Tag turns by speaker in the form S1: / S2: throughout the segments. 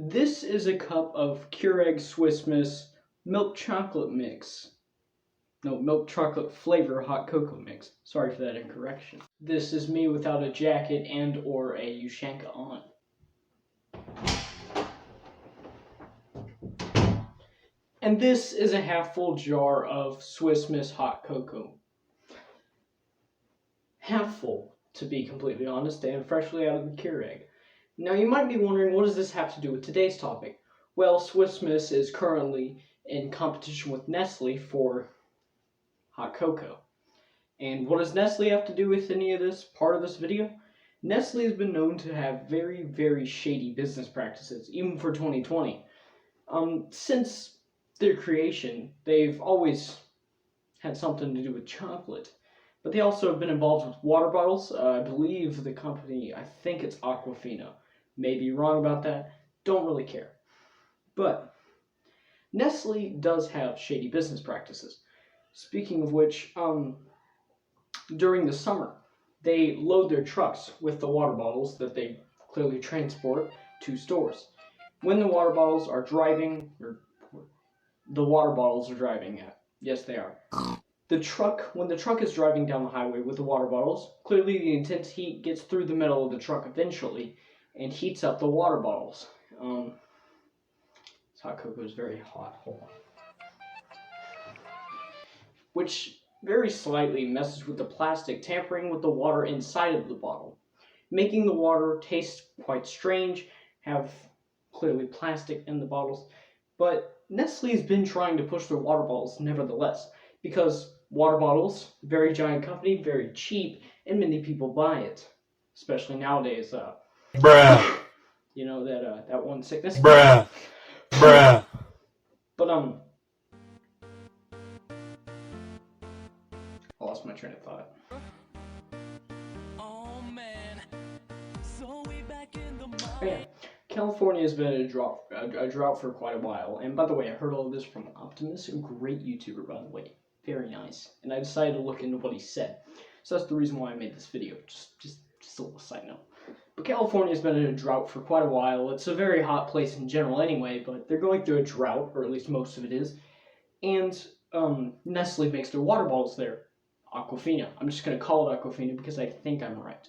S1: This is a cup of Keurig Swiss Miss milk chocolate mix. No, milk chocolate flavor hot cocoa mix. Sorry for that incorrection. This is me without a jacket and or a Ushanka on. And this is a half full jar of Swiss Miss hot cocoa. Half full, to be completely honest, and freshly out of the Keurig. Now you might be wondering, what does this have to do with today's topic? Well, Swiss Miss is currently in competition with Nestle for hot cocoa. And what does Nestle have to do with any of this part of this video? Nestle has been known to have very, very shady business practices, even for 2020. Since their creation, they've always had something to do with chocolate. But they also have been involved with water bottles. I believe the company, I think it's Aquafina. May be wrong about that. Don't really care. But Nestle does have shady business practices. Speaking of which, during the summer, they load their trucks with the water bottles that they clearly transport to stores. When the water bottles are driving, yes they are. When the truck is driving down the highway with the water bottles, clearly the intense heat gets through the metal of the truck eventually and heats up the water bottles. This hot cocoa is very hot. Hold on. Which very slightly messes with the plastic, tampering with the water inside of the bottle, making the water taste quite strange, have clearly plastic in the bottles. But Nestle's been trying to push their water bottles nevertheless, because water bottles, very giant company, very cheap, and many people buy it, especially nowadays.
S2: Bruh.
S1: You know that one sickness.
S2: Bruh. Bruh.
S1: But I lost my train of thought. Oh yeah, California has been a drought for quite a while. And by the way, I heard all of this from Optimus, a great YouTuber, by the way. Very nice. And I decided to look into what he said. So that's the reason why I made this video. Just a little side note. But California has been in a drought for quite a while. It's a very hot place in general anyway, but they're going through a drought, or at least most of it is. And Nestle makes their water bottles there. Aquafina. I'm just going to call it Aquafina because I think I'm right.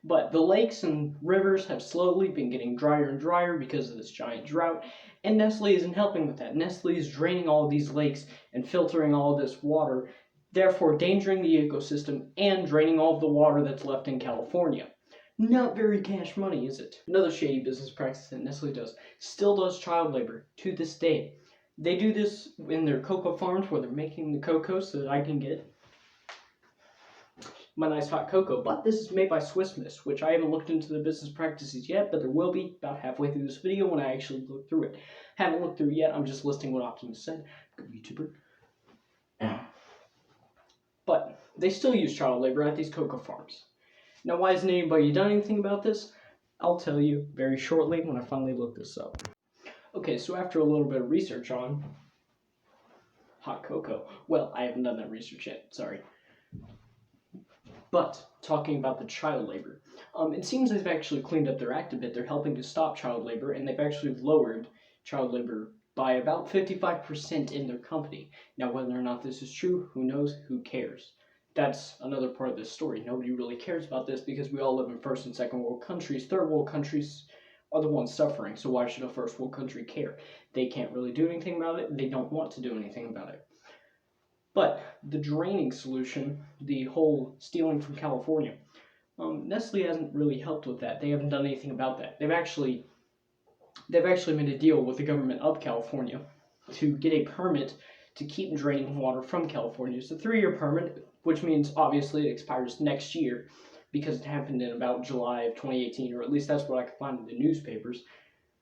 S1: But the lakes and rivers have slowly been getting drier and drier because of this giant drought, and Nestle isn't helping with that. Nestle is draining all of these lakes and filtering all of this water, therefore endangering the ecosystem and draining all of the water that's left in California. Not very cash money, is it? Another shady business practice that Nestle still does child labor to this day. They do this in their cocoa farms where they're making the cocoa so that I can get my nice hot cocoa. But this is made by Swiss Miss, which I haven't looked into the business practices yet, but there will be about halfway through this video when I actually look through it. Haven't looked through it yet, I'm just listing what Optimus said. Good YouTuber. But they still use child labor at these cocoa farms. Now, why hasn't anybody done anything about this? I'll tell you very shortly when I finally look this up. Okay, so after a little bit of research on hot cocoa, well, I haven't done that research yet, sorry. But, talking about the child labor, it seems they've actually cleaned up their act a bit. They're helping to stop child labor, and they've actually lowered child labor by about 55% in their company. Now, whether or not this is true, who knows, who cares? That's another part of this story. Nobody really cares about this because we all live in first and second world countries. Third world countries are the ones suffering, so why should a first world country care? They can't really do anything about it. They don't want to do anything about it. But the draining solution, the whole stealing from California, Nestle hasn't really helped with that. They haven't done anything about that. They've actually made a deal with the government of California to get a permit to keep draining water from California. It's a 3-year permit, which means obviously it expires next year because it happened in about July of 2018, or at least that's what I could find in the newspapers.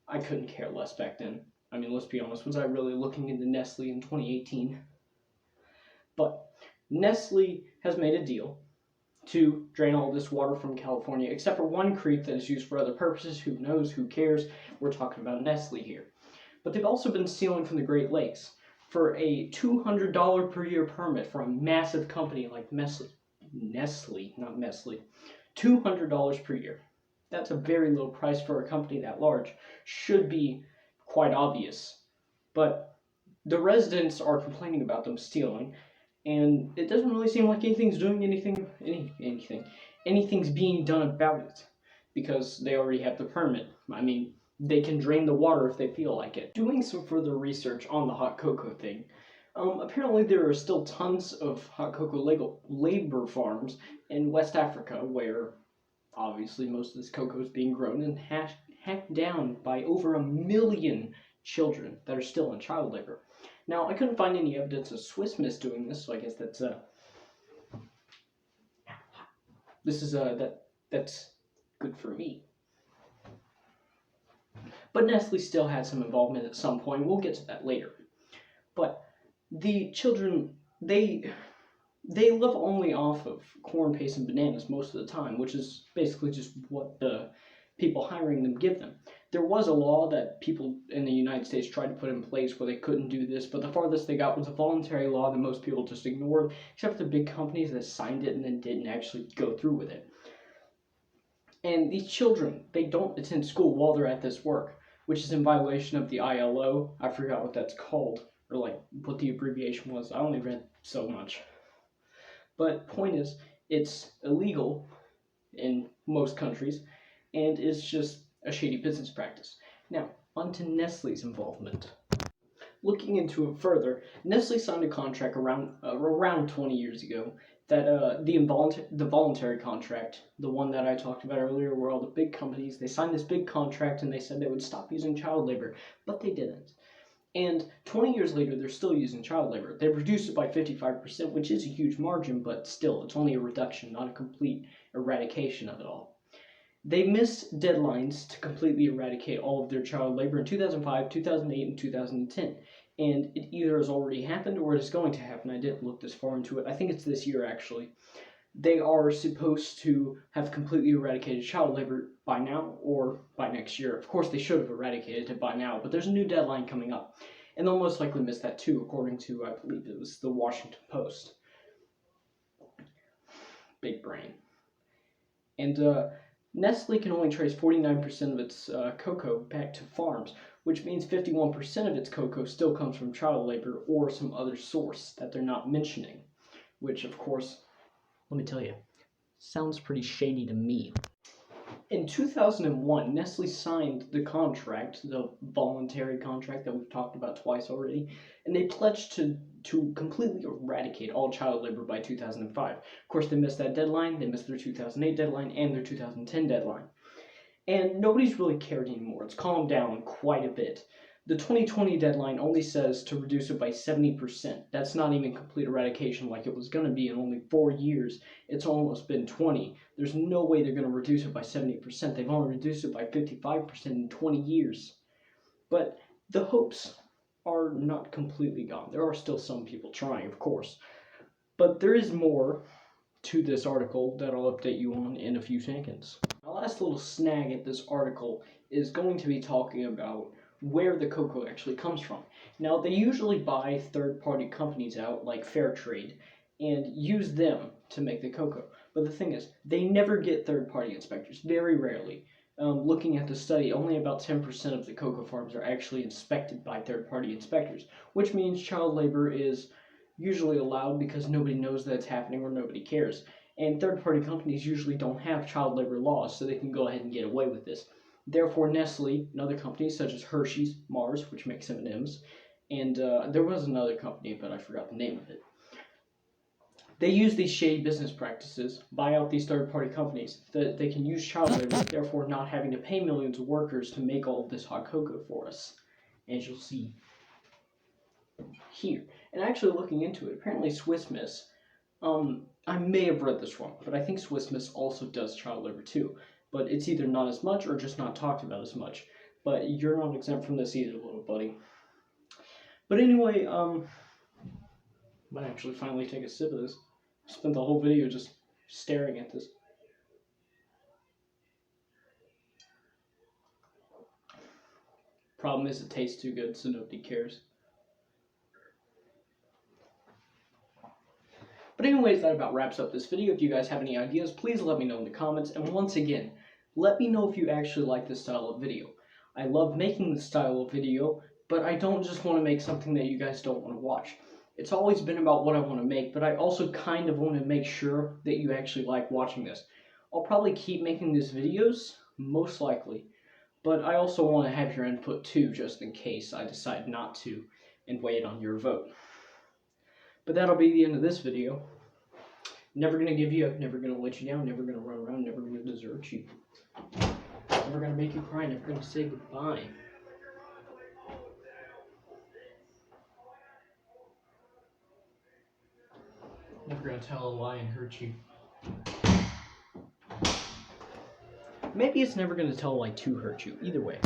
S1: I couldn't care less back then. I mean, let's be honest, was I really looking into Nestle in 2018? But Nestle has made a deal to drain all this water from California, except for one creek that is used for other purposes. Who knows? Who cares? We're talking about Nestle here. But they've also been stealing from the Great Lakes for a $200 per year permit for a massive company like Nestle, not Nestle, $200 per year. That's a very low price for a company that large. Should be quite obvious. But the residents are complaining about them stealing, and it doesn't really seem like anything's being done about it because they already have the permit. I mean, they can drain the water if they feel like it. Doing some further research on the hot cocoa thing, apparently there are still tons of hot cocoa labor farms in West Africa where obviously most of this cocoa is being grown and hacked down by over 1 million children that are still in child labor. Now, I couldn't find any evidence of Swiss Miss doing this, so I guess that's good for me. But Nestle still had some involvement at some point. We'll get to that later. But the children, they live only off of corn paste and bananas most of the time, which is basically just what the people hiring them give them. There was a law that people in the United States tried to put in place where they couldn't do this, but the farthest they got was a voluntary law that most people just ignored, except for the big companies that signed it and then didn't actually go through with it. And these children, they don't attend school while they're at this work, which is in violation of the ILO. I forgot what that's called, or like what the abbreviation was. I only read so much. But point is, it's illegal in most countries, and it's just a shady business practice. Now, on to Nestle's involvement. Looking into it further, Nestle signed a contract around 20 years ago that the voluntary contract, the one that I talked about earlier, where all the big companies, they signed this big contract and they said they would stop using child labor, but they didn't. And 20 years later, they're still using child labor. They've reduced it by 55%, which is a huge margin, but still, it's only a reduction, not a complete eradication of it all. They missed deadlines to completely eradicate all of their child labor in 2005, 2008, and 2010. And it either has already happened or it is going to happen. I didn't look this far into it. I think it's this year, actually. They are supposed to have completely eradicated child labor by now or by next year. Of course, they should have eradicated it by now, but there's a new deadline coming up. And they'll most likely miss that too, according to, I believe it was the Washington Post. Big brain. And Nestle can only trace 49% of its cocoa back to farms, which means 51% of its cocoa still comes from child labor or some other source that they're not mentioning, which, of course, let me tell you, sounds pretty shady to me. In 2001, Nestle signed the contract, the voluntary contract that we've talked about twice already, and they pledged to completely eradicate all child labor by 2005. Of course, they missed that deadline, they missed their 2008 deadline, and their 2010 deadline. And nobody's really cared anymore. It's calmed down quite a bit. The 2020 deadline only says to reduce it by 70%. That's not even complete eradication like it was going to be in only 4 years. It's almost been 20. There's no way they're going to reduce it by 70%. They've only reduced it by 55% in 20 years. But the hopes are not completely gone. There are still some people trying, of course. But there is more to this article that I'll update you on in a few seconds. My last little snag at this article is going to be talking about where the cocoa actually comes from. Now, they usually buy third-party companies out, like Fairtrade, and use them to make the cocoa. But the thing is, they never get third-party inspectors, very rarely. Looking at the study, only about 10% of the cocoa farms are actually inspected by third-party inspectors, which means child labor is usually allowed because nobody knows that it's happening or nobody cares. And third-party companies usually don't have child labor laws, so they can go ahead and get away with this. Therefore, Nestle and other companies such as Hershey's, Mars, which makes M&Ms, and there was another company, but I forgot the name of it. They use these shady business practices, buy out these third-party companies, that they can use child labor, therefore not having to pay millions of workers to make all of this hot cocoa for us, as you'll see here. And actually looking into it, apparently Swiss Miss, I may have read this wrong, but I think Swiss Miss also does child labor too. But it's either not as much or just not talked about as much. But you're not exempt from this either, little buddy. But anyway, I might actually finally take a sip of this. I spent the whole video just staring at this. Problem is it tastes too good, so nobody cares. But anyways, that about wraps up this video. If you guys have any ideas, please let me know in the comments. And once again, Let me know if you actually like this style of video. I love making this style of video, but I don't just want to make something that you guys don't want to watch. It's always been about what I want to make, but I also kind of want to make sure that you actually like watching this. I'll probably keep making these videos, most likely, but I also want to have your input too, just in case I decide not to and wait on your vote. But that'll be the end of this video. Never gonna give you up, never gonna let you down, never gonna run around, never gonna desert you. Never gonna make you cry, never gonna say goodbye. Never gonna tell a lie and hurt you. Maybe it's never gonna tell a lie to hurt you, either way.